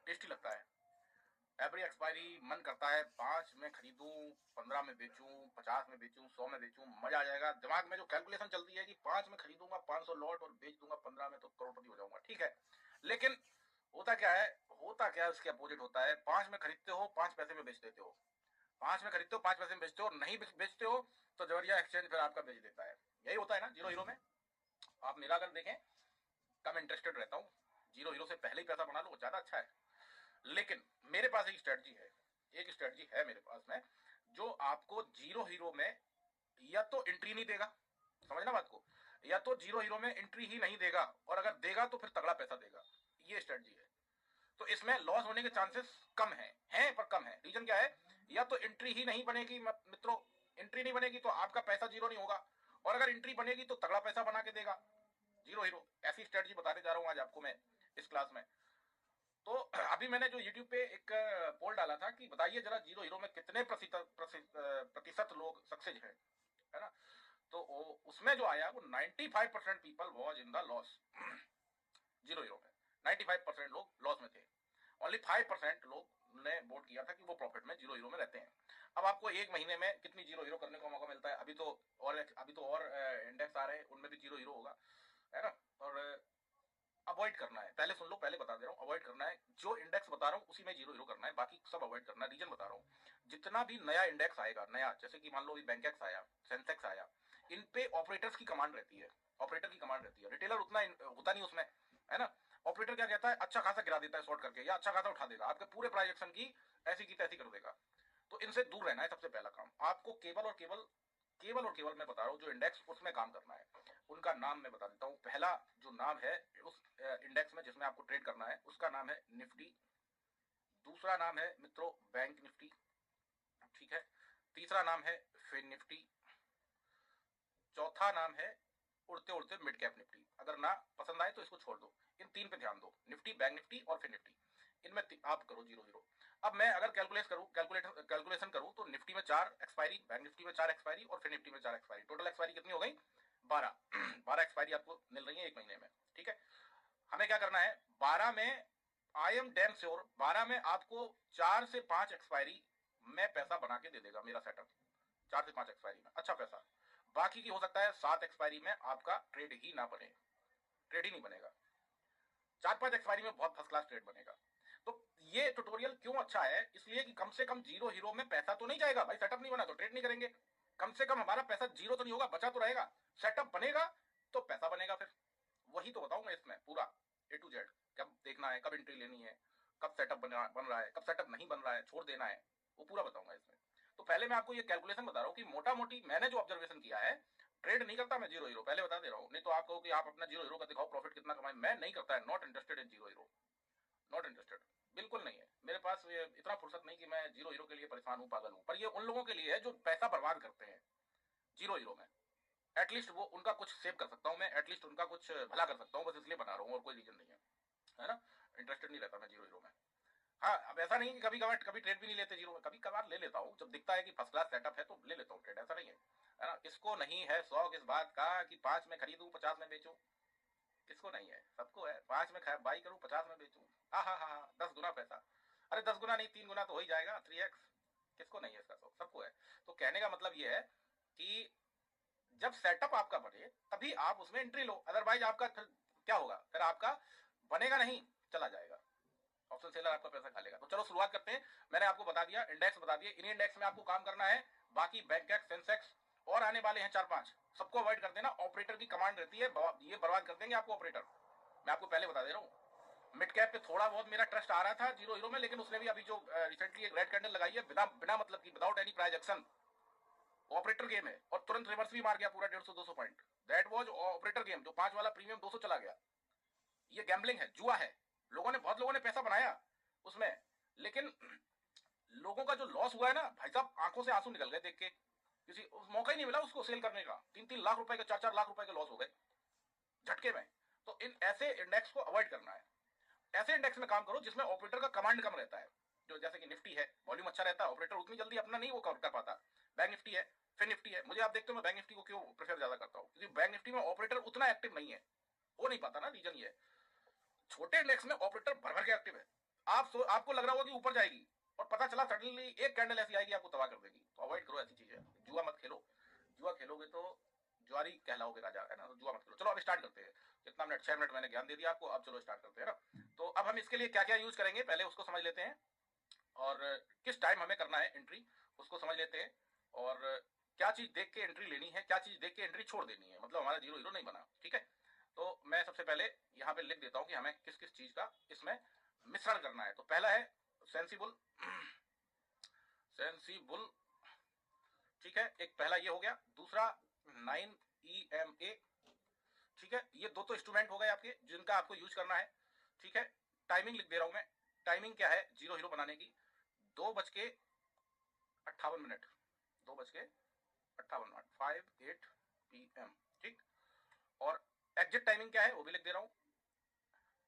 Tasty लगता है। Every expiry मन करता है 5 में खरीदूं, 15 में बेचूं, 50 में बेचूं, 100 में बेचूं, मजा आ जाएगा। दिमाग में जो कैलकुलेशन चलती है कि 5 में खरीदूंगा 500 लॉट और बेच दूंगा 15 में तो करोड़पति हो जाऊंगा, ठीक है। लेकिन होता क्या है, उसके अपोजिट होता है। 5 में खरीदते हो, 5 पैसे में बेच देते हो। 5 में खरीदते हो, 5 पैसे में बेचते हो, और नहीं बेचते हो तो जबरिया एक्सचेंज फिर आपका बेच देता है। यही होता है ना जीरो हीरो में। आप मेरा अगर देखें, कम इंटरेस्टेड रहता हूँ। जीरो हीरो से पहले ही पैसा बना लो, ज्यादा अच्छा है। लेकिन मेरे पास एक स्ट्रेटजी है, मेरे पास में, जो आपको जीरो हीरो में या तो एंट्री नहीं देगा, समझना बात को, या तो जीरो हीरो में एंट्री ही नहीं देगा, और अगर देगा तो फिर तगड़ा पैसा देगा। ये स्ट्रेटजी है। तो इसमें लॉस होने के चांसेस कम हैं पर कम है। रीजन क्या है, या तो एंट्री ही नहीं बनेगी मित्रों, एंट्री नहीं बनेगी तो आपका पैसा जीरो नहीं होगा, और अगर एंट्री बनेगी तो तगड़ा पैसा बना के देगा जीरो हीरो। ऐसी स्ट्रेटजी बताने जा रहा हूं आज आपको मैं इस क्लास में। तो अभी मैंने जो YouTube पे एक पोल डाला था कि बताइए जरा जीरो हीरो में कितने प्रतिशत लोग सक्सेस हैं, है ना। तो उसमें जो आया वो 95% people was in the loss. Zero hero में 95% लोग लॉस में थे। ओनली 5% लोग ने वोट किया था कि वो प्रॉफिट में जीरो हीरो में रहते हैं। अब आपको एक महीने में कितनी जीरो हीरो करने का मौका मिलता है? अभी तो और इंडेक्स आ रहे हैं, उनमें भी जीरो हीरो होगा, है ना। और अवॉइड करना है, पहले सुन लो, पहले बता दे रहा हूँ, अवॉइड करना है। जो इंडेक्स बता रहा हूँ उसी में जीरो हीरो करना है, बाकी सब अवॉइड करना है। रीजन बता रहा हूँ, जितना भी नया इंडेक्स आएगा, नया, जैसे कि मान लो बैंकेक्स आया, सेंसेक्स आया, इन पे ऑपरेटर्स की कमांड रहती है। ऑपरेटर की कमांड रहती है, रिटेलर उतना होता नहीं उसमें, है ना। ऑपरेटर क्या कहता है, अच्छा खासा गिरा देता है शॉर्ट करके, या अच्छा खासा उठा देगा, आपके पूरे प्राइस एक्शन की ऐसी की तैसी कर देगा। तो इनसे दूर रहना है सबसे पहला काम आपको। केवल मैं बता रहा हूं जो इंडेक्स, उसमें काम करना है। उनका नाम मैं बता देता हूं। पहला जो नाम है उस इंडेक्स में जिसमें आपको ट्रेड करना है, उसका नाम है निफ्टी। दूसरा नाम है मित्रों बैंक निफ्टी, ठीक है। तीसरा नाम है फिन निफ्टी। चौथा नाम है उड़ते उड़ते मिड कैप निफ्टी। अगर ना पसंद आए तो इसको छोड़ दो, इन तीन पे ध्यान दो, निफ्टी, बैंक निफ्टी और फिन निफ्टी। इनमें आप करो जीरो हीरो। अब मैं अगर कैलकुलेशन करूं तो निफ्टी में 4 एक्सपायरी, बैंक निफ्टी में 4 एक्सपायरी और फिन निफ्टी में 4 एक्सपायरी, टोटल एक्सपायरी कितनी हो गई? 12। 12 एक्सपायरी आपको मिल रही है एक महीने में, ठीक है। हमें क्या करना है, 12 में, आई एम डैम श्योर 12 में आपको 4 से 5 एक्सपायरी में पैसा बना के दे देगा मेरा सेटअप। 4 से 5 एक्सपायरी में अच्छा पैसा। बाकी की हो सकता है 7 एक्सपायरी में आपका ट्रेड ही ना बने, ट्रेड ही नहीं बनेगा। 4-5 एक्सपायरी में बहुत फर्स्ट क्लास ट्रेड बनेगा। तो ये ट्यूटोरियल क्यों अच्छा है, इसलिए कि कम से कम जीरो हीरो में पैसा तो नहीं जाएगा भाई, सेटअप नहीं बना तो ट्रेड नहीं करेंगे। कम से कम हमारा पैसा जीरो तो नहीं होगा, बचा तो रहेगा। सेटअप बनेगा तो पैसा बनेगा फिर। वही तो बताऊंगा इसमें पूरा A to Z। कब देखना है, कब एंट्री लेनी है, कब सेटअप बन रहा है, कब सेटअप नहीं बन रहा है, छोड़ देना है, वो पूरा बताऊंगा इसमें। तो पहले मैं आपको ये कैलकुलेशन बता रहा हूँ कि मोटा मोटी मैंने जो ऑब्जर्वेशन किया है, ट्रेड नहीं करता मैं जीरो हीरो, पहले बता दे रहा हूँ। नहीं तो आप कहो कि आप अपना जीरो हीरो का दिखाओ प्रॉफिट कितना कमाए, मैं नहीं करता है। Not interested in zero hero, not interested, बिल्कुल नहीं है मेरे पास इतना फुर्सत नहीं कि मैं जीरो हीरो के लिए परेशान हूँ, पागल हूँ। पर ये उन लोगों के लिए है जो पैसा बर्बाद करते हैं जीरो हीरो में। एटलीस्ट वो उनका कुछ सेव कर सकता हूँ मैं, एटलीस्ट उनका कुछ भला कर सकता हूँ, बस इसलिए बना रहा हूँ और कोई रीजन नहीं है ना। इंटरेस्टेड नहीं रहता मैं जीरो हीरो में। हाँ, अब ऐसा नहीं कि कभी कभार कभी ट्रेड भी नहीं लेते जीरो में, कभी कभार ले लेता हूँ, जब दिखता है कि फर्स्ट क्लास सेटअप है तो ले लेता हूँ ट्रेड, ऐसा नहीं है ना। इसको नहीं है शौक इस बात का कि 5 में खरीदूं 50 में बेचूं, किसको नहीं है? सबको है। 5 में बाई करूं 50 में बेचूं, हा 10 गुना पैसा। अरे 10 गुना नहीं, 3 गुना तो हो ही जाएगा, 3x। किसको नहीं है इसका शौक? सबको है। तो कहने का मतलब ये है कि जब सेटअप आपका बने तभी आप उसमें एंट्री लो, अदरवाइज आपका फिर क्या होगा, फिर आपका बनेगा नहीं, चला जाएगा, ऑप्शन सेलर आपका पैसा खा लेगा। तो चलो शुरुआत करते हैं। मैंने आपको बता दिया, इंडेक्स बता दिए, इन इंडेक्स में आपको काम करना है। बाकी बैंकेक्स, सेंसेक्स और आने वाले हैं 4-5, सबको अवॉइड कर देना। ऑपरेटर की कमांड रहती है, ये बर्बाद कर देंगे आपको ऑपरेटर, मैं आपको पहले बता दे रहा हूँ। मिड कैप पे थोड़ा बहुत मेरा ट्रस्ट आ रहा था जीरो हीरो में, लेकिन उसने भी अभी जो रिसेंटली एक रेड कैंडल लगाई है बिना बिना मतलब की, without any price action, operator game है, और तुरंत रिवर्स भी मार गया पूरा 150-200 point. That was operator game, जो 5 वाला प्रीमियम 200 चला गया। ये गैम्बलिंग है, जुआ है। बहुत लोगों ने पैसा बनाया उसमें, लेकिन लोगों का जो लॉस हुआ है ना भाई साहब, आंखों से आंसू निकल गए देख के। किसी मौका ही नहीं मिला उसको सेल करने का। 3-3 लाख रुपए के, 4-4 लाख रुपए के लॉस हो गए झटके में। तो इन ऐसे इंडेक्स को अवॉइड करना है। ऐसे इंडेक्स में काम करो जिसमें ऑपरेटर का कमांड कम रहता है, जो जैसे कि निफ्टी है, वॉल्यूम अच्छा रहता है, ऑपरेटर उतनी जल्दी अपना नहीं वो कर पाता। बैंक निफ्टी है, फिर निफ्टी है। मुझे आप देखते हो मैं बैंक निफ्टी को क्यों प्रेफर ज्यादा करता हूँ, क्योंकि बैंक निफ्टी में ऑपरेटर उतना एक्टिव नहीं है, हो नहीं पाता ना, रीजन ये है। छोटे इंडेक्स में ऑपरेटर भर भर के एक्टिव है, आपको लग रहा होगा कि ऊपर जाएगी और पता चला सडनली एक कैंडल ऐसी आएगी आपको तबाह कर देगी। तो अवॉइड करो ऐसी चीजें। जुआ मत खेलो, जुआ खेलोगे तो जुआरी कहलाओगे राजा, है ना। तो जुआ मत खेलो। चलो अब स्टार्ट करते हैं। कितना मिनट, 6 मिनट मैंने ज्ञान दे दिया आपको। अब चलो स्टार्ट करते हैं ना। तो अब हम इसके लिए क्या क्या यूज करेंगे पहले उसको समझ लेते हैं, और किस टाइम हमें करना है एंट्री उसको समझ लेते हैं, और क्या चीज देख के एंट्री लेनी है, क्या चीज देख के एंट्री छोड़ देनी है, मतलब हमारा जीरो हीरो नहीं बना। ठीक है, तो मैं सबसे पहले यहाँ पे लिख देता हूँ कि हमें किस किस चीज का इसमें मिश्रण करना है। तो पहला है सेंसिबल, सेंसिबल, ठीक है, एक पहला ये हो गया। दूसरा 9EMA, ठीक है, ये दो तो इंस्ट्रूमेंट हो गए आपके जिनका आपको यूज करना है। ठीक है, टाइमिंग लिख दे रहा हूं मैं। टाइमिंग क्या है जीरो हीरो बनाने की? 2:58, 2:58, 5:08 PM, ठीक। और एग्जिट टाइमिंग क्या है वो भी लिख दे रहा हूं।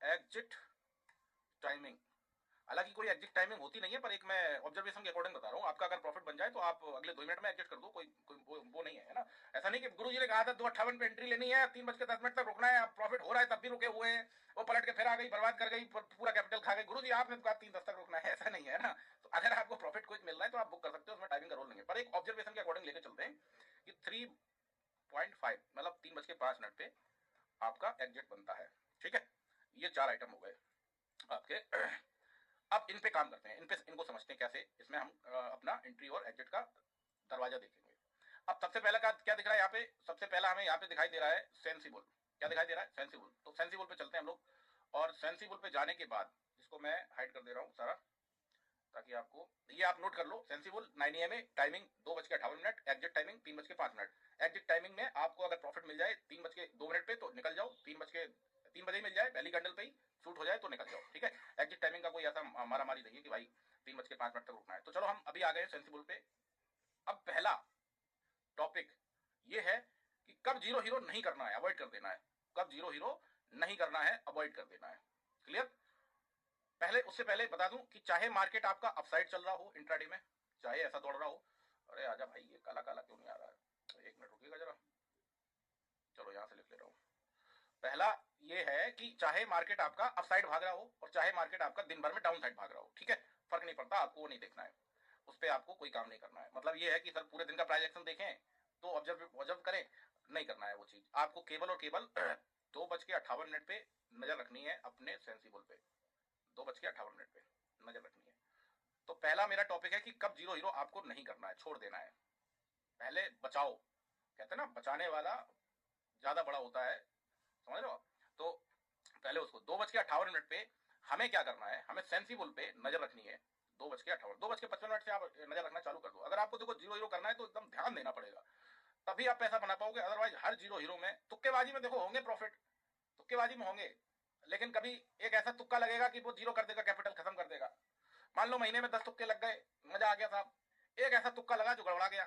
एग्जिट टाइमिंग, हालांकि कोई एग्जिट टाइमिंग होती नहीं है, पर एक मैं ऑब्जर्वेशन के अकॉर्डिंग बता रहा हूँ। आपका अगर प्रॉफिट बन जाए तो आप अगले 2 मिनट में एग्जिट कर दो, कोई वो नहीं है ना। ऐसा नहीं कि गुरु जी ने कहा था 2:58 पे एंट्री लेनी है, 3:10 तक रुकना है, अब प्रॉफिट हो रहा है तब भी रुके हुए हैं, वो पलट के फिर आ गई, बर्बाद कर गई, पूरा कैपिटल खा गई। गुरु जी आपने कहा 3:10 तक रुकना है, ऐसा नहीं है ना। तो अगर आपको प्रॉफिट क्विक मिल रहा है तो आप बुक कर सकते हो, उसमें टाइमिंग का रोल नहीं है। पर एक ऑब्जर्वेशन के अकॉर्डिंग लेके चलते हैं कि 3.5 मतलब 3:05 पे आपका एग्जिट बनता है। ठीक है, ये 4 आइटम हो गए आपके। अब इन पे काम करते हैं, इनको समझते हैं कैसे इसमें हम अपना एंट्री और एग्जिट का दरवाजा देखेंगे। अब सबसे पहला क्या दिख रहा है यहाँ पे? सबसे पहला हमें यहाँ पे दिखाई दे रहा है सेंसिबल। क्या दिखाई दे रहा है? सेंसिबल। तो सेंसिबल पे चलते हैं हम लोग, और सेंसिबल पे जाने के बाद इसको मैं हाइड कर दे रहा हूँ सारा, ताकि आपको ये आप नोट कर लो। Sensible 9EMA, timing 2:58, exit timing 3:05। Exit timing में आपको अगर प्रॉफिट मिल जाए 3:02 पे तो निकल जाओ, 3 बजे मिल जाए पहली कैंडल पे ही शूट हो जाए तो निकल जाओ। ठीक है, एग्जिट टाइमिंग का कोई ऐसा मारा मारी नहीं है कि भाई 3:05 तक रुकना है। तो चलो हम अभी आ गए सेंसिबल पे। अब पहला टॉपिक ये है कि कब जीरो हीरो नहीं करना है, अवॉइड कर देना है। कब जीरो हीरो नहीं करना है, अवॉइड कर देना है। क्लियर? पहले उससे पहले बता दूं कि चाहे मार्केट आपका अपसाइड चल रहा हो इंट्राडे में, चाहे ऐसा दौड़ रहा हो, अरे आजा भाई ये काला काला क्यों नहीं आ रहा है, एक मिनट रुकिएगा जरा, चलो यहां से लिख ले रहा हूं। पहला ये है कि चाहे मार्केट आपका अपसाइड भाग रहा हो और चाहे मार्केट आपका दिन भर में डाउन साइड भाग रहा हो, ठीक है, फर्क नहीं पड़ता, आपको वो नहीं देखना है, उस पर आपको कोई काम नहीं करना है। मतलब ये है कि सर पूरे दिन का प्राइस एक्शन देखें तो ऑब्जर्व करें, नहीं करना है वो चीज। आपको केवल और केवल 2:58 पे नजर रखनी है अपने सेंसिबल पे, 2:58 पे नजर रखनी है। तो पहला मेरा टॉपिक है कि कब जीरो हीरो आपको नहीं करना है, छोड़ देना है। पहले बचाओ, कहते हैं ना बचाने वाला ज्यादा बड़ा होता है, समझ रहे हो आप? तो पहले उसको 2:58 पे हमें क्या करना है, हमें सेंसिबल पे नजर रखनी है। 2:58, 2:55 से आप नजर रखना चालू कर दो। अगर आपको देखो जीरो हीरो करना है तो एकदम ध्यान देना पड़ेगा, तभी आप पैसा बना पाओगे। अदरवाइज हर जीरो हीरो में तुक्केबाजी में देखो होंगे प्रॉफिट, तुक्केबाजी में होंगे, लेकिन कभी एक ऐसा तुक्का लगेगा कि वो जीरो कर देगा, कैपिटल खत्म कर देगा। मान लो महीने में 10 तुक्के लग गए, मजा आ गया साहब, एक ऐसा तुक्का लगा जो गड़बड़ा गया,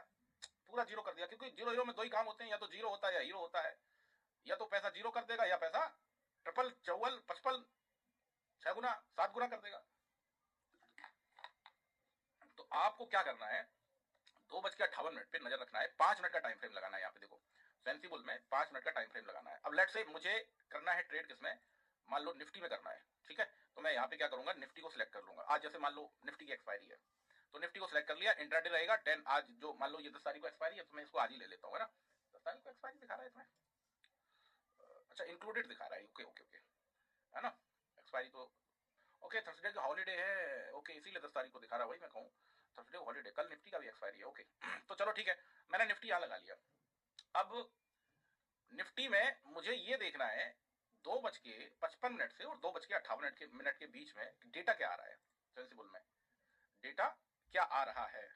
पूरा जीरो कर दिया। क्योंकि जीरो हीरो में दो ही काम होते हैं, या तो जीरो होता है या हीरो होता है। या तो पैसा जीरो कर देगा या पैसा ट्रिपल, चौवल, 55, 6 गुना, 7 गुना कर देगा। तो आपको क्या करना है, 2:58 पे नजर रखना है, 5 मिनट का टाइम फ्रेम लगाना है। यहाँ पे देखो सेंसिबल में 5 मिनट का टाइम फ्रेम लगाना है। अब लेट से मुझे करना है ट्रेड किसमें, मान लो निफ्टी में करना है, ठीक है। तो मैं यहाँ पे क्या करूंगा, निफ्टी को सिलेक्ट कर लूंगा। आज जैसे मान लो निफ्टी की एक्सपायरी है, तो निफ्टी को सिलेक्ट कर लिया, इंट्राडे रहेगा 10, आज जो मान लो ये 10 तारीख को एक्सपायरी है तो मैं इसको आज ही ले लेता हूँ, है ना। 10 तारीख को एक्सपायरी दिखा रहा है इसमें, अच्छा इंक्लूडेड दिखा रहा है, ओके ओके ओके, है ना। एक्सपायरी तो ओके, थर्सडे का हॉलीडे है, ओके, इसीलिए 10 तारीख को दिखा रहा है, वही मैं कहूँ थर्सडे हॉलीडे, कल निफ्टी का भी एक्सपायरी है, ओके। तो चलो ठीक है, मैंने निफ्टी यहाँ लगा लिया। अब निफ्टी में मुझे ये देखना है 2:55 से और 2:58 के बीच में डेटा क्या आ रहा है सेंसिबल में, डेटा क्या आ रहा है।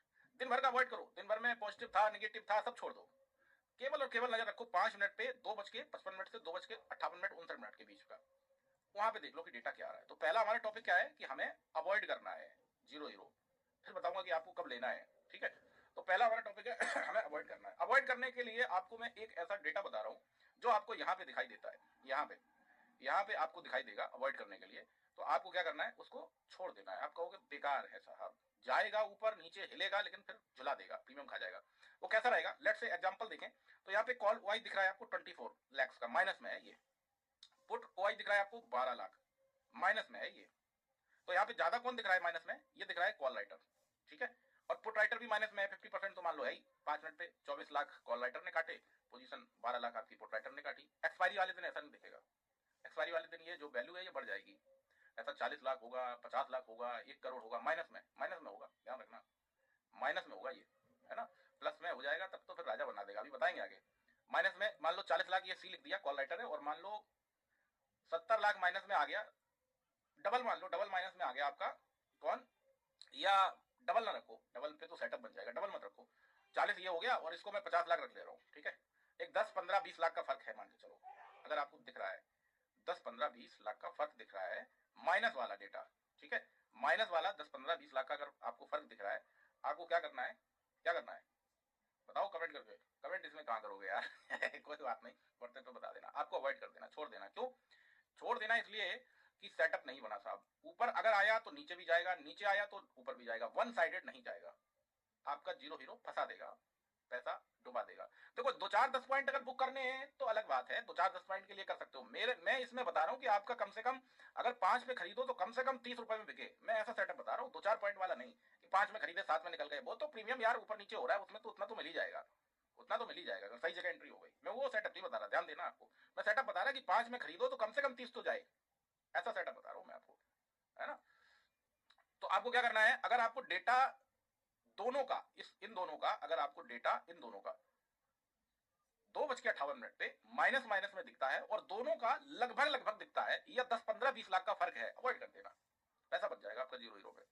दिन भर का अवॉइड करो, दिन भर में पॉजिटिव था नेगेटिव था सब छोड़ दो, केवल और केवल नजर रखो 5 मिनट पे, 2:55 से 2:58, 59 के बीच का, वहां पे देख लो कि डेटा क्या आ रहा है। तो पहला हमारा टॉपिक क्या है कि हमें अवॉइड करना है जीरो हीरो, फिर बताऊंगा कि आपको कब लेना है, ठीक है। तो पहला हमारा टॉपिक है हमें अवॉइड करना है। अवॉइड करने के लिए आपको मैं एक ऐसा डेटा बता रहा हूं जो आपको यहाँ पे दिखाई देता है, यहाँ पे आपको दिखाई देगा अवॉइड करने के लिए। तो आपको क्या करना है, उसको छोड़ देना है। आप कहोगे बेकार है साहब, जाएगा ऊपर नीचे हिलेगा लेकिन फिर झुला देगा, प्रीमियम खा जाएगा। वो कैसा रहेगा, लेट्स से एग्जांपल देखें। तो यहाँ पे कॉल वाई दिख रहा है आपको 24 लाख का, माइनस में है ये। पुट ओआई दिख रहा है आपको 12 लाख, माइनस में है ये। तो यहाँ पे ज्यादा कौन दिख रहा है माइनस में? ये दिख रहा है कॉल राइटर, ठीक है। और पुट राइटर भी माइनस में है 50%, तो मान लो है ही 5 मिनट पे 24 लाख कॉल राइटर ने काटे, पोजीशन 12 लाख आपकी पुट राइटर ने काटी। एक्सपायरी वाले दिन ऐसा नहीं दिखेगा, एक्सपायरी वाले दिन ये जो वैल्यू है ये बढ़ जाएगी, ऐसा 40 लाख होगा, 50 लाख होगा, 1 करोड़ होगा, माइनस में होगा, ध्यान रखना माइनस में होगा ये, है ना। प्लस में हो जाएगा तब तो फिर राजा बना देगा, अभी बताएंगे आगे। माइनस में मान लो 40 लाख ये सी लिख दिया कॉल राइटर है, और मान लो 70 लाख माइनस में आ गया, डबल मान लो, डबल माइनस में आ गया आपका कौन, या डबल ना रखो, डबल पे तो सेटअप बन जाएगा, डबल मत रखो, 40 ये हो गया और इसको मैं 50 लाख रख ले रहा हूँ, ठीक है। एक 10 15 20 लाख का फर्क है मान के चलो, अगर आपको दिख रहा है 10 15 20 लाख का फर्क दिख रहा है माइनस वाला डेटा, ठीक है। माइनस वाला 10 15 20 लाख का अगर आपको फर्क दिख रहा है, आपको क्या करना है, क्या करना है बताओ कमेंट करके। कमेंट इसमें कहाँ करोगे यार कोई बात नहीं, पढ़ते तो बता देना, आपको अवॉइड कर देना, छोड़ देना। क्यों छोड़ देना? इसलिए कि सेटअप नहीं बना साहब, ऊपर अगर आया तो नीचे भी जाएगा, नीचे आया तो ऊपर भी जाएगा, वन साइडेड नहीं जाएगा, आपका जीरो हीरो फंसा देगा, पैसा डुबा देगा। देखो 2-4-10 पॉइंट अगर बुक करने हैं तो अलग बात है, 2-4-10 पॉइंट के लिए कर सकते हो। मैं इसमें बता रहा हूं कि आपका कम से कम अगर 5 में खरीदो तो कम से कम 30 रुपए में बिके, मैं ऐसा सेटअप बता रहा हूँ, 2-4 पॉइंट वाला नहीं कि 5 में खरीदे 7 में निकल गए, वो तो प्रीमियम यार ऊपर नीचे हो रहा है, उसमें तो उतना तो मिल ही जाएगा, उतना तो मिल ही जाएगा अगर सही जगह एंट्री हो गई। मैं वो सेटअप नहीं बता रहा, ध्यान देना आपको, मैं सेटअप बता रहा कि 5 में खरीदो तो कम से कम 30 तो जाए, ऐसा सेटअप बता रहा हूं मैं आपको, है ना। तो आपको क्या करना है, अगर आपको डेटा दोनों का, इन दोनों का, अगर आपको डेटा इन दोनों का 2:58 पे माइनस माइनस में दिखता है और दोनों का लगभग लगभग दिखता है, या 10 15 20 लाख का फर्क है, अवॉइड कर देना, पैसा बच जाएगा आपका जीरो हीरो पे,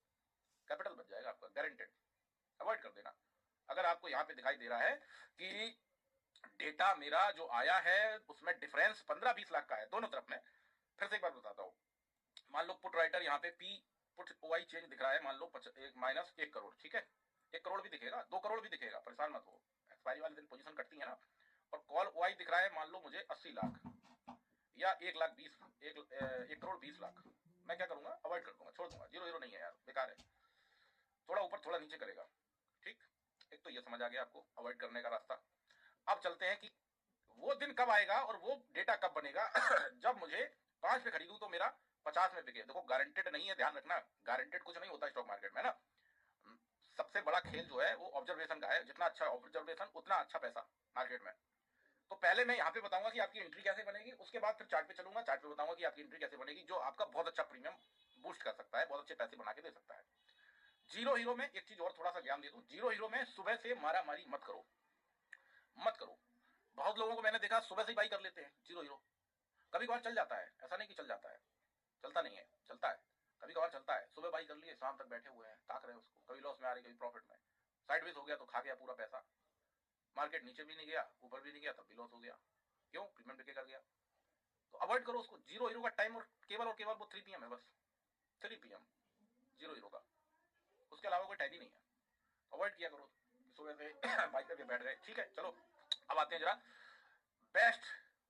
कैपिटल बच जाएगा आपका गारंटेड, अवॉइड कर देना। अगर आपको यहाँ पे दिखाई दे रहा है कि डेटा मेरा जो आया है उसमें डिफरेंस 15-20 लाख का है दोनों तरफ में, फिर से एक बार बताता हूँ, मान लो पुट राइटर यहाँ पे पी पुट ओवाई चेंज दिख रहा है, मान लो माइनस 1 करोड़, ठीक है। 1 करोड़ भी दिखेगा, 2 करोड़ भी दिखेगा, परेशान मत हो, एक्सपायरी वाले दिन पोजीशन कटती है ना। और कॉल ओवाई दिख रहा है मान लो मुझे 80 लाख या 1,20,000, 1 करोड़ 20 लाख, मैं क्या करूंगा, अवॉइड कर दूंगा, छोड़ दूंगा, जीरो हीरो नहीं है यार, बेकार है, थोड़ा ऊपर थोड़ा नीचे करेगा, ठीक। एक तो ये समझ आ गया आपको अवॉइड करने का रास्ता। अब चलते हैं कि वो दिन कब आएगा और वो डेटा कब बनेगा जब मुझे 5 पे खरीदूं तो मेरा 50 में बिके। देखो गारंटेड नहीं है, ध्यान रखना, गारंटेड कुछ नहीं होता स्टॉक मार्केट में ना। सबसे बड़ा खेल जो है वो ऑब्जर्वेशन का है, जितना अच्छा ऑब्जर्वेशन उतना अच्छा पैसा मार्केट में। तो पहले मैं यहाँ पे बताऊंगा कि आपकी एंट्री कैसे बनेगी, उसके बाद फिर चार्ट पे चलूंगा, चार्ट पे बताऊंगा कि आपकी एंट्री कैसे बनेगी, जो आपका बहुत अच्छा प्रीमियम बूस्ट कर सकता है, बहुत अच्छे पैसे बना के दे सकता है। जीरो हीरो में एक चीज और थोड़ा सा ज्ञान दे दूं, जीरो हीरो में सुबह से मारा मारी मत करो, मत करो। बहुत लोगों को मैंने देखा सुबह से ही बाई कर लेते हैं जीरो हीरो, कभी कभार चल जाता है, ऐसा नहीं कि चल जाता है, चलता नहीं है, चलता है, कभी कभार चलता है। सुबह बाई कर लिए, शाम तक बैठे हुए हैं, ताक रहे हैं उसको, कभी लॉस में आ रही, कभी प्रॉफिट में, साइडवेज हो गया तो खा गया पूरा पैसा, मार्केट नीचे भी नहीं गया ऊपर भी नहीं गया तब भी लॉस हो गया, क्यों, प्रीमियम बिके कर गया। तो अवॉइड करो उसको, जीरो हीरो का टाइम और केवल वो 3 PM है बस, 3 PM जीरो हीरो का, उसके अलावा कोई टाइम ही नहीं है, अवॉइड किया करो। सुबह से बाइक करके बैठ गए, ठीक है। चलो अब आते हैं जरा बेस्ट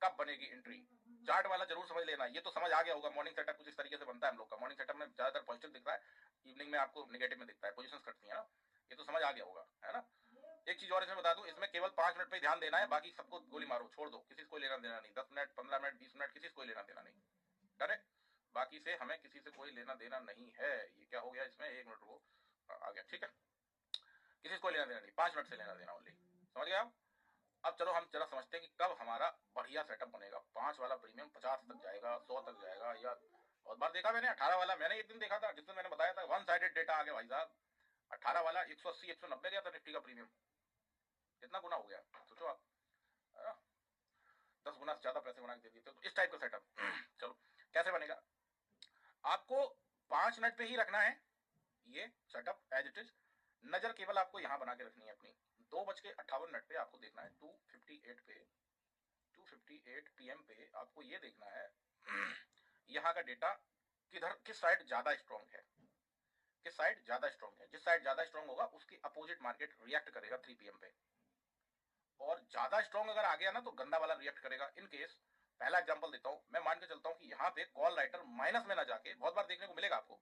कब बनेगी एंट्री, चार्ट वाला जरूर समझ लेना, ये तो समझ आ गया होगा, मॉर्निंग सेटअप कुछ इस तरीके से बनता है हम लोग का, मॉर्निंग सेटअप में ज्यादातर पॉजिटिव दिख रहा है, इवनिंग में आपको नेगेटिव में दिखता है, पोजीशंस कटती है ना, ये तो समझ आ गया होगा, है ना। एक चीज और इसमें बता दूं, इसमें केवल 5 मिनट पे ध्यान देना है, बाकी सबको गोली मारो, छोड़ दो, किसी को लेना देना नहीं, 10 मिनट 15 मिनट 20 मिनट किसी को लेना देना नहीं, डरे, बाकी से हमें किसी से कोई लेना देना नहीं है। ये क्या हो गया इसमें, 1 मिनट रुको, आ गया, ठीक है, किसी को लेना देना नहीं, 5 मिनट से लेना देना ओनली, समझ गया आप। अब चलो हम जरा समझते हैं कि कब हमारा बढ़िया सेटअप बनेगा, 5 वाला प्रीमियम 50 तक जाएगा, 100 तक जाएगा, या बहुत बार देखा मैंने 18 वाला, मैंने एक दिन देखा था जिसमें मैंने बताया था वन साइडेड डेटा आ गया भाई साहब, 18 वाला 180 190 गया था निफ्टी का प्रीमियम, कितना गुना हो गया सोचो आप, 10 गुना से ज्यादा पैसे बना के दे दिए। तो इस टाइप का सेटअप चलो कैसे बनेगा, आपको 5 मिनट पे ही रखना है ये सेटअप एज इट इज, नजर केवल आपको यहां बना के रखनी है अपनी, 2:58 पे आपको देखना है, 2:58 PM पे आपको ये देखना है यहाँ का डेटा किस साइड ज्यादा स्ट्रॉन्ग है, किस साइड ज्यादा स्ट्रॉन्ग है, जिस साइड ज्यादा स्ट्रॉन्ग होगा उसकी अपोजिट मार्केट रिएक्ट करेगा 3 PM पे, और ज्यादा स्ट्रॉन्ग अगर आ गया ना तो गंदा वाला रिएक्ट करेगा। इन केस पहला एग्जांपल देता हूं, मैं मान के चलता हूं कि यहाँ पे कॉल राइटर माइनस में ना जाके, बहुत बार देखने को मिलेगा आपको,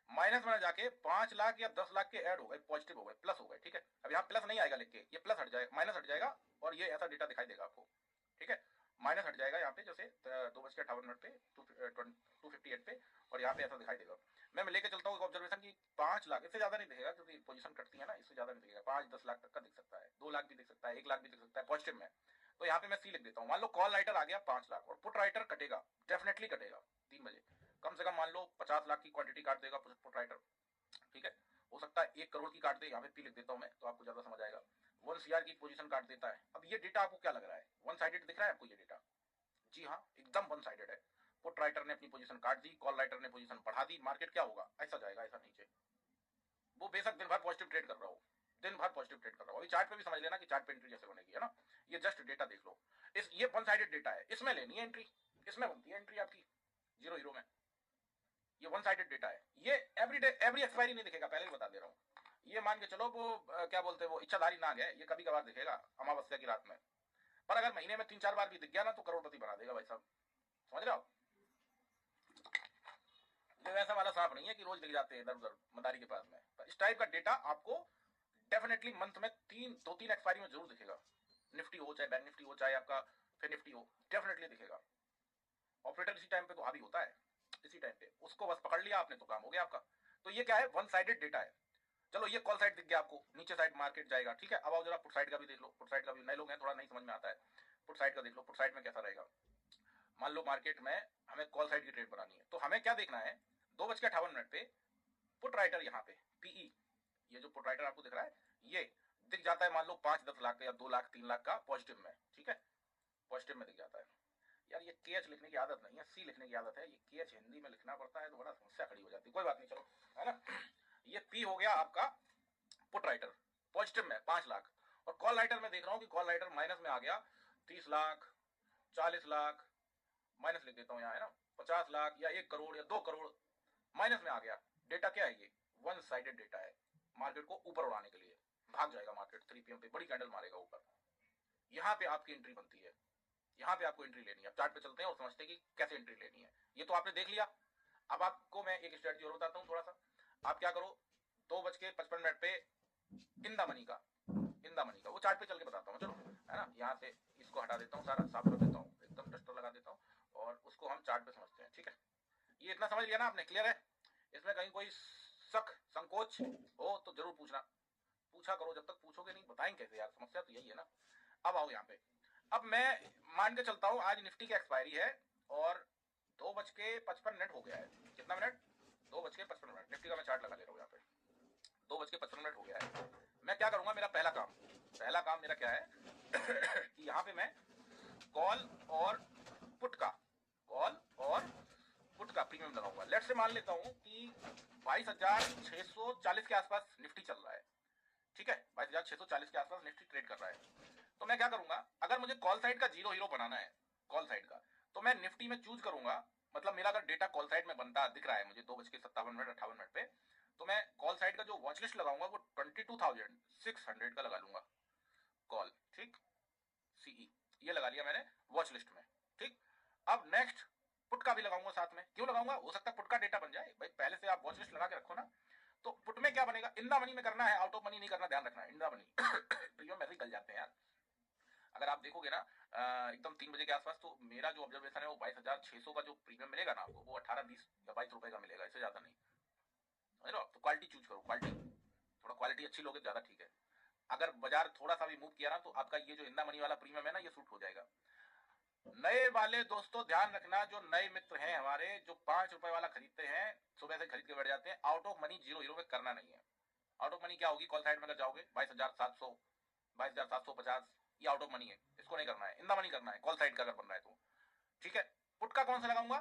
माइनस में ना जाके 5 लाख या 10 लाख के ऐड हो गए, पॉजिटिव हो गए, प्लस हो गए, ठीक है। अब यहाँ प्लस नहीं आएगा लिख के, ये प्लस हट जाएगा, माइनस हट जाएगा, और ये ऐसा डेटा दिखाई देगा आपको, ठीक है। माइनस हट जाएगा यहाँ पे, जैसे 2:58 पे 258 पे, और यहाँ पे ऐसा दिखाई देगा। मैं लेके चलता हूँ ऑब्जर्वेशन की 5 लाख, इससे ज्यादा नहीं दिखेगा क्योंकि पोजीशन कटती है ना, इससे ज्यादा नहीं दिखेगा, 5-10 लाख तक का दिख सकता है, 2 लाख भी दिख सकता है, 1 लाख भी दिख सकता है पॉजिटिव में। तो यहाँ पे मैं सी लिख देता हूँ। मान लो कॉल राइटर आ गया 5 लाख और पुट राइटर कटेगा, डेफिनेटली कटेगा 3 बजे, कम से कम मान लो 50 लाख की क्वांटिटी काट देगा पुट राइटर, ठीक है। हो सकता है 1 करोड़ की काट दे, यहाँ पे पी लिख देता हूँ मैं तो आपको ज्यादा समझ आएगा। 1 CR की पोजीशन काट देता है। अब ये डेटा आपको क्या लग रहा है, वन साइडेड दिख रहा है आपको ये डेटा? जी हाँ, एकदम वन साइडेड है। पुट राइटर ने अपनी पोजीशन काट दी, कॉल राइटर ने पोजीशन बढ़ा दी, मार्केट क्या होगा, ऐसा जाएगा ऐसा नीचे। वो बेशक दिन भर पॉजिटिव ट्रेड कर रहा हो, दिन भर पॉजिटिव ट्रेड कर रहा हो, अभी चार्ट पे भी समझ लेना कि चार्ट पे एंट्री जैसे बनेगी, है ना। ये जस्ट डेटा देख लो, ये वन साइडेड डेटा है, इसमें लेनी है एंट्री, इसमें बनती है एंट्री आपकी जीरो हीरो में। ये वन साइडेड डेटा है, ये एवरी एक्सपायरी नहीं दिखेगा, पहले ही बता दे रहा हूँ। ये मान के चलो वो क्या बोलते हैं वो इच्छाधारी नाग है, ये कभी कभार दिखेगा अमावस्या की रात में, पर अगर महीने में 3-4 बार भी दिख गया ना तो करोड़पति बना देगा भाई साहब, समझ रहे हो। ये वैसा वाला सांप नहीं है कि रोज दिख जाते हैं इधर उधर मदारी के पास में, पर इस टाइप का डेटा आपको डेफिनेटली मंथ में 2-3 एक्सपायरी में जरूर दिखेगा। निफ्टी हो चाहे बैंक निफ्टी हो चाहे आपका फिर निफ्टी हो, डेफिनेटली दिखेगा। ऑपरेटर इसी टाइम पे तो हावी होता है, इसी टाइम पे उसको बस पकड़ लिया आपने तो काम हो गया आपका। तो ये क्या है, वन साइडेड डेटा है। चलो ये कॉल साइड दिख गया आपको, नीचे साइड मार्केट जाएगा, ठीक है। अब आओ जरा पुट साइड का भी देख लो, पुट साइड का भी नए लोग हैं थोड़ा नहीं समझ में आता है, पुट साइड का देख लो, पुट साइड में कैसा रहेगा। मान लो मार्केट में हमें कॉल साइड की ट्रेड बनानी है, तो हमें क्या देखना है, 2:58 पे पुट राइटर यहाँ पे पीई, ये जो पुट राइटर आपको दिख रहा है ये दिख जाता है मान लो 5-10 लाख का या 2 लाख 3 लाख का पॉजिटिव में, ठीक है, पॉजिटिव में दिख जाता है। यार ये केएच लिखने की आदत नहीं है, सी लिखने की आदत है, ये केएच हिंदी में लिखना पड़ता है तो बड़ा समस्या खड़ी हो जाती है, कोई बात नहीं चलो, है ना। ये पी हो गया आपका पुट राइटर पॉजिटिव में 5 लाख, और कॉल राइटर में देख रहा हूँ कि कॉल राइटर माइनस में आ गया 30 लाख 40 लाख, माइनस लिख देता हूँ यहाँ, है ना, 50 लाख या 1 करोड़ या 2 करोड़ माइनस में आ गया। डेटा क्या है, ये वन साइडेड डेटा है, मार्केट को ऊपर उड़ाने के लिए भाग जाएगा मार्केट, 3 PM पे बड़ी कैंडल मारेगा ऊपर, यहाँ पे आपकी एंट्री बनती है, यहाँ पे आपको एंट्री लेनी है। चार्ट पे चलते हैं और समझते हैं कि कैसे एंट्री लेनी है। ये तो आपने देख लिया, अब आपको मैं एक स्ट्रेटजी और बताता हूँ थोड़ा सा। आप क्या करो, 2:55 पे इन द मनी का वो चार्ट पे चल के बताता हूँ, चलो, है ना। यहाँ से इसको हटा देता हूँ, सारा साफ कर देता हूँ, एकदम डस्टर लगा देता हूँ और उसको हम चार्ट पे समझते हैं, ठीक है। ये इतना समझ लिया ना आपने, क्लियर है। इसमें कहीं कोई शक संकोच हो तो जरूर पूछा करो, जब तक पूछोगे नहीं बताएंगे कैसे यार, समस्या तो यही है ना। अब आओ यहाँ पे, अब मैं मान के चलता हूँ आज निफ्टी की एक्सपायरी है और 2:55 हो गया है, कितना मिनट, 2:55। निफ्टी का मैं चार्ट लगा ले रहा हूँ यहाँ पे, 2:55 हो गया है। मैं क्या करूंगा, मेरा पहला काम मेरा क्या है कि यहाँ पे मैं कॉल और पुट का प्रीमियम लगाऊंगा। लेट से मान लेता हूँ कि 22,640 के आसपास निफ्टी चल रहा है, ठीक है, 22,640 के आसपास निफ्टी ट्रेड कर रहा है। तो मैं क्या करूंगा, अगर मुझे कॉल साइड का जीरो हीरो बनाना है, कॉल साइड का, तो मैं निफ्टी में चूज करूंगा। मतलब मेरा अगर डेटा कॉल साइड में बनता दिख रहा है मुझे 2:57 पे, तो मैं कॉल साइड का जो वॉच लिस्ट लगाऊंगा वो 22,600 का लगा लूंगा कॉल, ठीक, सीई ये लगा लिया मैंने वॉच लिस्ट में, ठीक। अब नेक्स्ट पुट का भी लगाऊंगा साथ में, क्यों लगाऊंगा, हो सकता है पुट का डेटा बन जाए भाई, पहले से आप वॉच लिस्ट लगा के रखो ना। तो पुट में क्या बनेगा, इन द मनी में करना है, आउट ऑफ मनी नहीं करना, ध्यान रखना है, इन द मनी प्रीमियम ऐसे ही गल जाते हैं यार। अगर आप देखोगे ना एकदम 3 बजे के आसपास, तो मेरा जो ऑब्जर्वेशन है वो 22,600 का जो प्रीमियम मिलेगा ना आपको, वो 18-20 या 22 रुपए का मिलेगा, इससे ज्यादा नहीं, समझ लो। तो क्वालिटी चूज करो, थोड़ा क्वालिटी अच्छी लोगे ज्यादा ठीक है। अगर बाजार थोड़ा सा भी मूव किया ना तो आपका ये जो इंदा मनी वाला प्रीमियम है ना, ये सूट हो जाएगा। नए वाले दोस्तों ध्यान रखना, जो नए मित्र हैं हमारे, जो 5 रुपए वाला खरीदते हैं, सुबह से खरीद के बैठ जाते हैं, out of money zero hero में करना नहीं है। आउट ऑफ मनी क्या होगी, कॉल साइड में अगर जाओगे 22,700 22,750, ये आउट ऑफ मनी है, इसको नहीं करना है, इंदा मनी करना है कॉल साइड का अगर बन रहा है तो, ठीक है। पुट का कौन सा लगाऊंगा,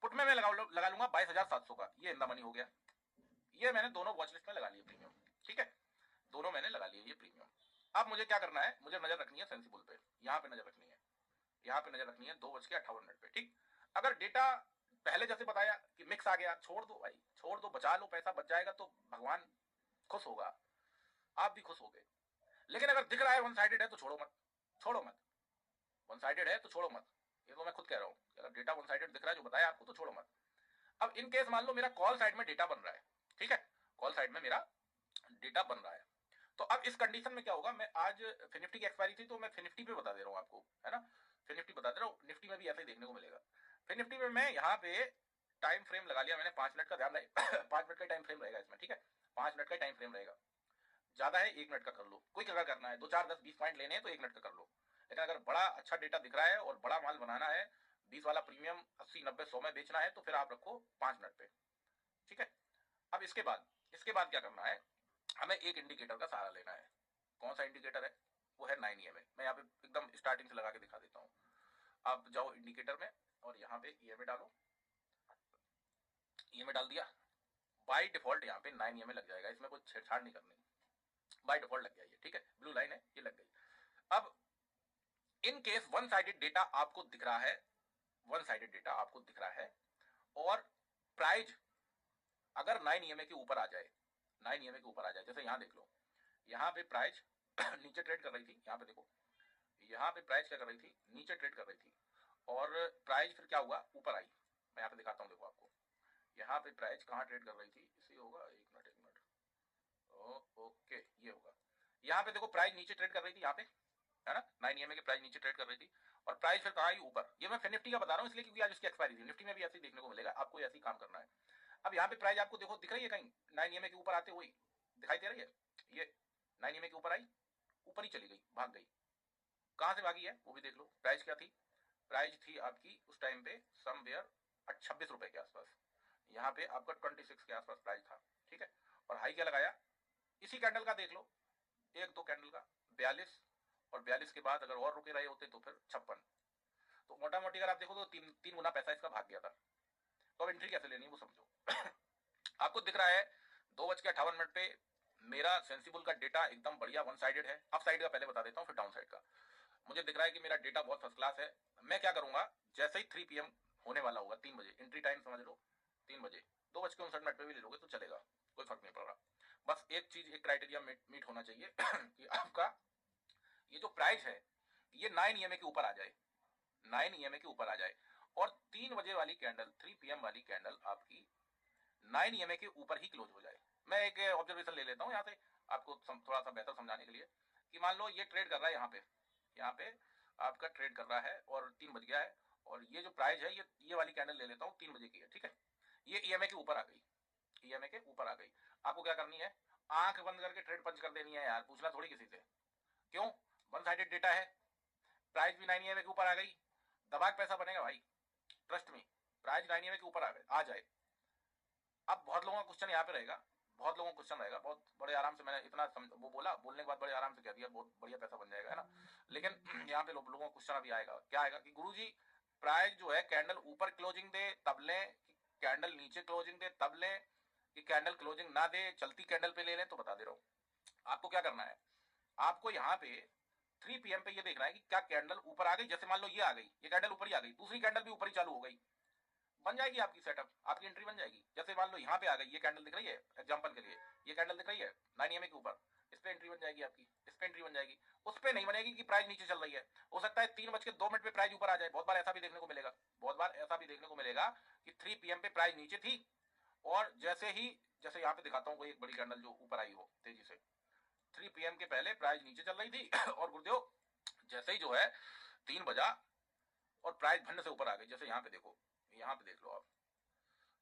पुट में मैं लगा लूंगा 22,700 का, ये इंदा मनी हो गया। ये मैंने दोनों वॉच लिस्ट में लगा लिए प्रीमियम, ठीक है, दोनों मैंने लगा लिए ये प्रीमियम। अब मुझे क्या करना है, मुझे नजर रखनी है सेंसिबल पे, यहाँ पे नजर रखनी है, यहाँ पे नजर रखनी है 2:58 पे, ठीक। अगर डेटा पहले जैसे बताया कि मिक्स आ गया, छोड़ दो भाई, छोड़ दो, बचा लो, पैसा बच जाएगा तो भगवान खुश होगा, आप भी खुश होगे। लेकिन अगर दिख रहा है वन साइडेड है तो छोड़ो मत, वन साइडेड है तो छोड़ो मत, ये तो मैं खुद कह रहा हूँ, अगर डेटा वन साइडेड दिख रहा है जो बताया आपको तो छोड़ो मत। अब इन केस मान लो मेरा कॉल साइड में डेटा बन रहा है, ठीक है, कॉल साइड में मेरा डेटा बन रहा है, तो अब इस कंडीशन में क्या होगा, मैं आज निफ्टी की एक्सपायरी थी तो मैं निफ्टी पे बता दे रहा हूँ आपको, है ना, निफ्टी बता दे रहा हूँ, निफ्टी में भी ऐसा ही देखने को मिलेगा। निफ्टी में मैं यहाँ पे टाइम फ्रेम लगा लिया मैंने 5 मिनट का, ध्यान रहे 5 मिनट का टाइम फ्रेम रहेगा इसमें, ठीक है, 5 मिनट का टाइम फ्रेम रहेगा। ज्यादा है 1 मिनट का कर लो, कोई अगर करना है 2 4 10 20 पॉइंट लेने हैं तो 1 मिनट का कर लो। लेकिन अगर बड़ा अच्छा डेटा दिख रहा है और बड़ा माल बनाना है, 20 वाला प्रीमियम 80 90 100 में बेचना है, तो फिर आप रखो 5 मिनट पे, ठीक है। अब इसके बाद क्या करना है, हमें एक इंडिकेटर का सहारा लेना है। कौन सा इंडिकेटर है, वो है 9 EMA। मैं यहाँ पे एकदम स्टार्टिंग से लगा के दिखा देता हूँ। आप जाओ इंडिकेटर में और यहाँ पे EMA डालो, EMA डाल दिया, बाई डिफॉल्ट यहाँ पे 9 EMA लग जाएगा, इसमें कोई छेड़छाड़ नहीं करनी, बाई डिफॉल्ट लग गया ये, ठीक है, ब्लू लाइन है ये लग गई। अब in case one sided data आपको दिख रहा है, वन साइडेड डेटा आपको दिख रहा है और प्राइस अगर 9 EMA के ऊपर आ जाए, 9 EMA के ऊपर आ जाए, जैसे यहाँ देख लो, यहाँ पे प्राइस नीचे ट्रेड कर रही थी, यहाँ पे देखो, यहाँ पे प्राइस क्या कर रही थी, नीचे ट्रेड कर रही थी, और प्राइस फिर क्या हुआ, ऊपर आई। मैं यहाँ पे दिखाता हूँ, देखो आपको, यहाँ पे प्राइस कहाँ ट्रेड कर रही थी, इसी होगा, एक मिनट ओके, ये होगा, यहाँ पे देखो प्राइस नीचे ट्रेड कर रही थी, यहाँ पे है ना, 9 EMA के प्राइस नीचे ट्रेड कर रही थी, और प्राइस फिर कहाँ आई, ऊपर। ये मैं निफ्टी का बता रहा हूँ इसलिए क्योंकि आज इसकी एक्सपायरी थी, निफ्टी में भी ऐसे देखने को मिलेगा, आपको ऐसे ही काम करना है। अब यहाँ पे प्राइस आपको देखो दिख रही है कहीं 9 EMA के ऊपर आते हुए, दिखाई दे रही है, ये 9 EMA के ऊपर आई, ऊपर ही चली गई, भाग गई, कहाँ से भागी है वो भी देख लो। प्राइस क्या थी, प्राइस थी आपकी उस टाइम पे समवेयर 26 रुपए के आसपास, यहाँ पे आपका 26 के आसपास प्राइस था, ठीक है। और हाई क्या लगाया, इसी कैंडल का देख लो, एक दो कैंडल का 42, और 42 के बाद अगर और रुके रहे होते तो फिर 56, तो मोटा मोटी अगर आप देखो तो तीन गुना पैसा इसका भाग गया था। तो अब एंट्री कैसे लेनी है वो समझो। आपको दिख रहा है 2:58 पे मेरा सेंसिबल का डेटा एकदम बढ़िया वन साइडेड है। अप साइड का पहले बता देता हूँ, फिर डाउन साइड का। मुझे दिख रहा है कि मेरा डेटा बहुत फर्स्ट क्लास है। मैं क्या करूंगा, जैसे ही 3 PM होने वाला होगा, 3 बजे एंट्री टाइम समझ लो, 3 बजे, 2:59 पे भी ले लोगे तो चलेगा, कोई फर्क नहीं पड़ रहा। बस एक चीज, एक क्राइटेरिया मीट होना चाहिए कि आपका ये जो प्राइस है ये 9 EMA के ऊपर आ जाए, 9 EMA के ऊपर आ जाए, और 3 बजे वाली कैंडल, 3 PM वाली कैंडल आपकी 9 EMA के ऊपर ही क्लोज हो जाए। मैं एक ऑब्जर्वेशन ले लेता हूँ यहाँ से आपको थोड़ा सा बेहतर समझाने के लिए, कि मान लो ये ट्रेड कर रहा है यहाँ पे आपका ट्रेड कर रहा है और 3 बज गया है, और ये जो प्राइस है ये वाली कैंडल ले लेता हूँ, 3 बजे की है, ठीक है। ये EMA के ऊपर आ गई, EMA के ऊपर आ गई। आपको क्या करनी है, आंख बंद करके ट्रेड पंच कर देनी है यार, पूछना थोड़ी किसी से। क्यों, वन साइडेड डेटा है, प्राइस भी 9 EMA के ऊपर आ गई, दबा के पैसा बनेगा भाई, ट्रस्ट में। प्राइस 9 EMA के ऊपर आ जाए। अब बहुत लोगों का क्वेश्चन यहाँ पे रहेगा, बहुत लोगों का क्वेश्चन रहेगा, बहुत बड़े आराम से मैंने इतना वो बोला, बोलने के बाद बड़े आराम से कह दिया बहुत बढ़िया पैसा बन जाएगा, है ना। लेकिन यहाँ पे लोगों का क्वेश्चन अभी आएगा, क्या आएगा कि गुरुजी प्राइस जो है कैंडल ऊपर क्लोजिंग दे तब लें, कैंडल नीचे क्लोजिंग दे तब लें, कि कैंडल क्लोजिंग ना दे चलती कैंडल पे ले लें। तो बता दे रहा हूँ आपको क्या करना है, आपको यहाँ पे 3 PM पे ये देखना है कि क्या कैंडल ऊपर आ गई। जैसे मान लो ये आ गई, ये कैंडल ऊपर ही आ गई, दूसरी कैंडल भी ऊपर ही चालू हो गई, बन जाएगी आपकी सेटअप, आपकी एंट्री बन जाएगी। जैसे मान लो यहाँ पे आ गई, ये कैंडल दिख रही है एग्जांपल के लिए, ये कैंडल दिख रही है 9 EMA के ऊपर, इस पे एंट्री बन जाएगी आपकी, इस पे एंट्री बन जाएगी। उस पे नहीं बनेगी कि प्राइस नीचे चल रही है, हो सकता है 3:02 पे प्राइस ऊपर आ जाए। बहुत बार ऐसा भी देखने को मिलेगा, बहुत बार ऐसा भी देखने को मिलेगा कि 3 PM पे प्राइस नीचे थी, और जैसे यहाँ पे दिखाता हूँ कोई एक बड़ी कैंडल जो ऊपर आई हो तेजी से, 3 PM के पहले प्राइस नीचे चल रही थी और गुरुदेव जैसे ही जो है 3 बजा और प्राइस भंड से ऊपर आ गई। जैसे यहाँ पे देखो, यहाँ पे देख लो आप,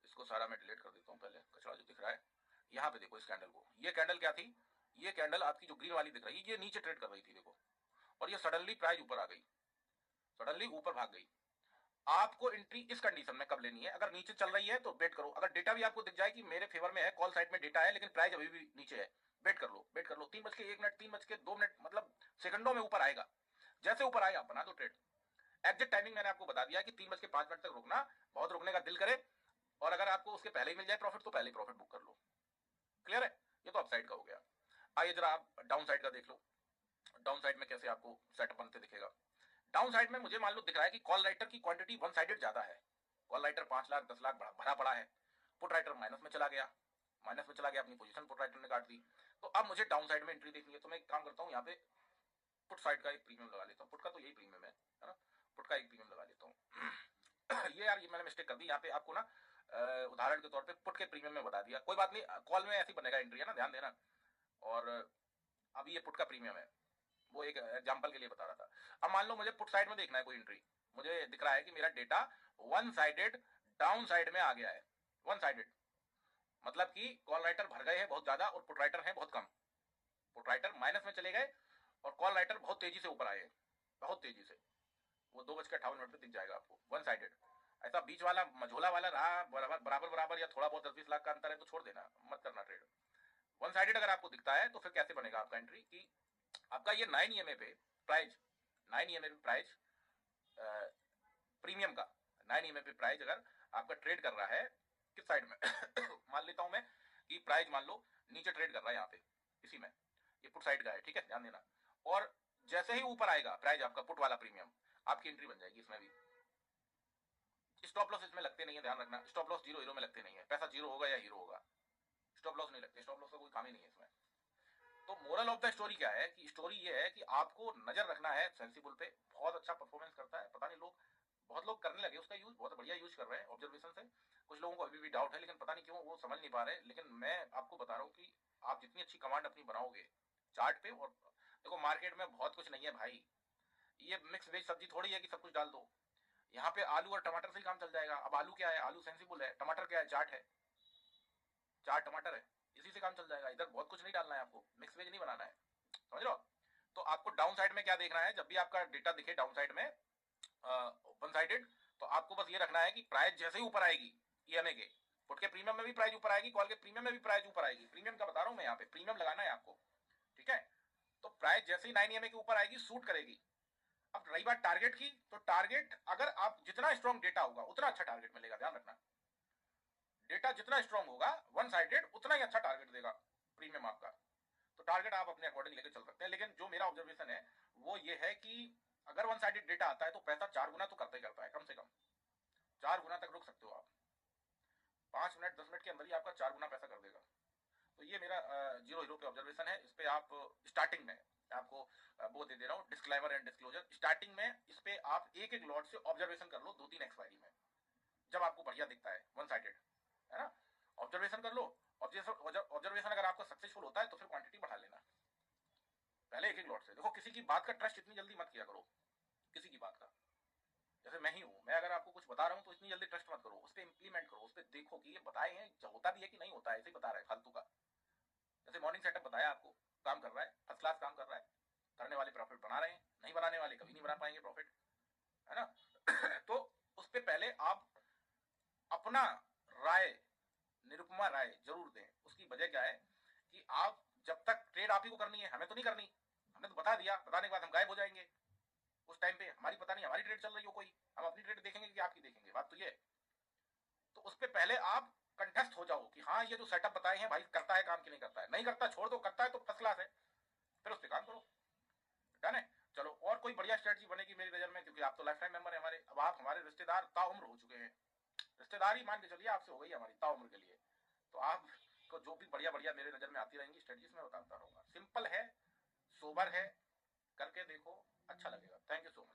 इसको सारा मैं डिलीट कर देता हूँ पहले, कचरा जो दिख रहा है। यहाँ पे देखो इस कैंडल को, ये कैंडल क्या थी, ये कैंडल आपकी जो ग्रीन वाली दिख रही है ये नीचे ट्रेड कर रही थी, देखो, और ये सडनली प्राइस ऊपर आ गई, सडनली ऊपर भाग गई। आपको एंट्री इस कंडीशन में कब लेनी है, अगर नीचे चल रही है तो वेट करो, अगर डेटा भी आपको दिख जाए कि मेरे फेवर में है, कॉल साइड में डेटा है लेकिन प्राइस अभी भी नीचे है, वेट कर लो, वेट कर लो। 3:01, 3:02, मतलब सेकंडों में ऊपर आएगा। जैसे ऊपर आए आप बना दो ट्रेड। एग्जिट टाइमिंग मैंने आपको बता दिया कि 3:05 तक रुकना, बहुत रुकने का दिल करे, और अगर आपको उसके पहले ही मिल जाए प्रॉफिट तो पहले ही प्रॉफिट बुक कर लो। क्लियर है, ये तो अप साइड का हो गया। आइए जरा आप डाउन साइड का देख लो, डाउन साइड में कैसे आपको सेटअप बनते दिखेगा। डाउन साइड में मुझे मान लो दिख रहा है कि कॉल राइटर की क्वांटिटी वन साइडेड ज्यादा है, कॉल राइटर 5 लाख 10 लाख भरा पड़ा है, पुट राइटर माइनस में चला गया, अपनी पोजीशन पुट राइटर ने काट दी। तो अब मुझे डाउन साइड में एंट्री देखनी है, तो मैं एक काम करता हूँ, यहाँ पे पुट साइड का एक प्रीमियम लगा लेता हूँ, पुट का तो यही प्रीमियम है ना, पुट का एक प्रीमियम लगा लेता हूँ। ये यार ये मैंने मिस्टेक कर दी, यहाँ पे आपको ना उदाहरण के तौर पे पुट के प्रीमियम में बता दिया, कोई बात नहीं, कॉल में ऐसी बनेगा एंट्री, है ना, ध्यान देना। और अभी ये पुट का प्रीमियम है, वो एक एग्जांपल के लिए बता रहा था। अब मान लो मुझे पुट साइड में देखना है कोई एंट्री, मुझे दिख रहा है कि मेरा data one sided down side में आ गया है, वन साइडेड, मतलब कि कॉल राइटर भर गए हैं बहुत ज्यादा और पुट राइटर हैं बहुत कम। पुट राइटर माइनस में चले गए और कॉल राइटर बहुत तेजी से ऊपर आए हैं, बहुत तेजी से। वो 2:58 पे दिख जाएगा आपको, वन साइडेड। ऐसा बीच वाला मझोला वाला रहा बराबर बराबर या थोड़ा बहुत 10-20 लाख का अंतर है तो छोड़ देना, मत करना ट्रेड। वन साइडेड अगर आपको दिखता है तो फिर कैसे बनेगा आपका एंट्री कि आपका ये 9 EMA पे प्राइस, 9 EMA पे प्राइस प्रीमियम का 9 EMA पे प्राइस अगर आपका ट्रेड कर रहा है किस साइड में मान लेता हूं मैं कि प्राइस मान लो नीचे ट्रेड कर रहा है यहाँ पे, इसी में, ये पुट साइड का है, ठीक है, ध्यान देना। और जैसे ही ऊपर आएगा प्राइस आपका पुट वाला प्रीमियम, आपकी एंट्री बन जाएगी इसमें भी। स्टॉप लॉस इसमें लगते नहीं है, ध्यान रखना, स्टॉप लॉस जीरो हीरो में लगते नहीं है, पैसा जीरो होगा या हीरो होगा, स्टॉप लॉस नहीं लगते, स्टॉप लॉस का कोई काम ही नहीं है इसमें। तो मोरल ऑफ द स्टोरी क्या है कि स्टोरी ये है कि आपको नजर रखना है सेंसिबल पे, बहुत अच्छा परफॉर्मेंस करता है, पता नहीं लोग, बहुत लोग करने लगे उसका यूज, बहुत बढ़िया यूज कर रहे हैं ऑब्जर्वेशन से। कुछ लोगों को अभी भी डाउट है लेकिन पता नहीं क्यों वो समझ नहीं पा रहे। लेकिन मैं आपको बता रहा हूँ कि आप जितनी अच्छी कमांड अपनी बनाओगे चार्ट पे, और देखो मार्केट में बहुत कुछ नहीं है भाई, ये मिक्स वेज सब्जी थोड़ी है कि सब कुछ डाल दो। यहाँ पे आलू और टमाटर से ही काम चल जाएगा। अब आलू क्या है, आलू सेंसिबल है, टमाटर क्या है, चाट है, चाट टमाटर है, इसी से काम चल जाएगा। इधर बहुत कुछ नहीं डालना है आपको, मिक्स वेज नहीं बनाना है, समझ लो। तो आपको डाउन साइड में क्या देखना है, जब भी आपका डेटा दिखे डाउन साइड में वन साइडेड, तो आपको बस ये रखना है कि प्राइस जैसे ही ऊपर आएगी ईएमए के, पुट के प्रीमियम में भी प्राइस ऊपर आएगी, कॉल के प्रीमियम में भी प्राइस ऊपर आएगी, प्रीमियम का बता रहा हूं मैं, यहाँ पे प्रीमियम लगाना है आपको, ठीक है। तो प्राइस जैसे ही 9 EMA के ऊपर आएगी सूट करेगी। अब रही बात टारगेट की, तो टारगेट अगर आप जितना स्ट्रॉन्ग डेटा होगा उतना अच्छा टारगेट मिलेगा, ध्यान रखना। डेटा जितना स्ट्रॉन्ग होगा वन साइडेड उतना ही अच्छा टारगेट देगा प्रीमियम आपका। तो टारगेट आप अपने अकॉर्डिंग लेके चल सकते हैं। लेकिन जो मेरा ऑब्जर्वेशन है वो ये है कि अगर वन साइडेड डेटा आता है तो पैसा 4 गुना तो करता ही करता है, कम से कम 4 गुना तक रुक सकते हो आप, 5 मिनट 10 मिनट के अंदर ही आपका 4 गुना पैसा कर देगा। तो ये मेरा जीरो हीरो पे ऑब्जर्वेशन है। इस पे आप स्टार्टिंग में आपको वो दे रहा हूँ डिस्क्लेमर एंड डिस्क्लोजर, स्टार्टिंग में इस पे आप एक एक लॉट से ऑब्जर्वेशन कर लो 2-3 एक्सपायरी में, जब आपको बढ़िया दिखता है वन साइडेड, है ना, ऑब्जर्वेशन कर लो। ऑब्जर्वेशन अगर आपका सक्सेसफुल होता है तो फिर क्वांटिटी बढ़ा लेना, पहले एक एक लॉट से। देखो किसी की बात का ट्रस्ट इतनी जल्दी मत किया करो, किसी की बात का, जैसे मैं ही हूँ, मैं अगर आपको कुछ बता रहा हूँ तो इतनी जल्दी ट्रस्ट मत करो, उस पर इंप्लीमेंट करो, उस पर देखो कि ये बताए हैं होता भी है कि नहीं होता है, ऐसे ही बता रहा है फालतू का। जैसे मॉर्निंग सेटअप बताया आपको, काम कर रहा है, फर्स्ट क्लास काम कर रहा है, करने वाले प्रॉफिट बना रहे हैं, नहीं बनाने वाले कभी नहीं बना पाएंगे प्रॉफिट, है ना। तो उस पर पहले आप अपना राय, निरुपमा राय जरूर दें। उसकी वजह क्या है कि आप जब तक ट्रेड आप ही को करनी है, हमें तो नहीं करनी, हमने तो बता दिया, बताने के बाद हम गायब हो जाएंगे उस टाइम पे, हमारी पता नहीं हमारी ट्रेड चल रही हो कोई, हम अपनी ट्रेड देखेंगे कि आपकी देखेंगे, बात तो ये है। तो उस पर पहले आप कंठस्थ हो जाओ कि हाँ ये जो सेटअप बताए हैं भाई करता है काम कि नहीं करता है, नहीं करता छोड़ दो, करता है तो फर्स्ट क्लास है, फिर उस पर काम करो, डन है। चलो और कोई बढ़िया स्ट्रेटजी बनेगी मेरी नजर में, क्योंकि आप तो लाइफ टाइम मेंबर है हमारे, अब आप हमारे रिश्तेदार ताउम्र हो चुके हैं, रिश्तेदार ही मान के चलिए आपसे हो गई हमारी ताउम्र के लिए। तो आप को जो भी बढ़िया बढ़िया मेरे नजर में आती रहेंगी स्ट्रेटजीज में बताता रहूंगा। सिंपल है, सोबर है, करके देखो, अच्छा लगेगा। Thank you so much.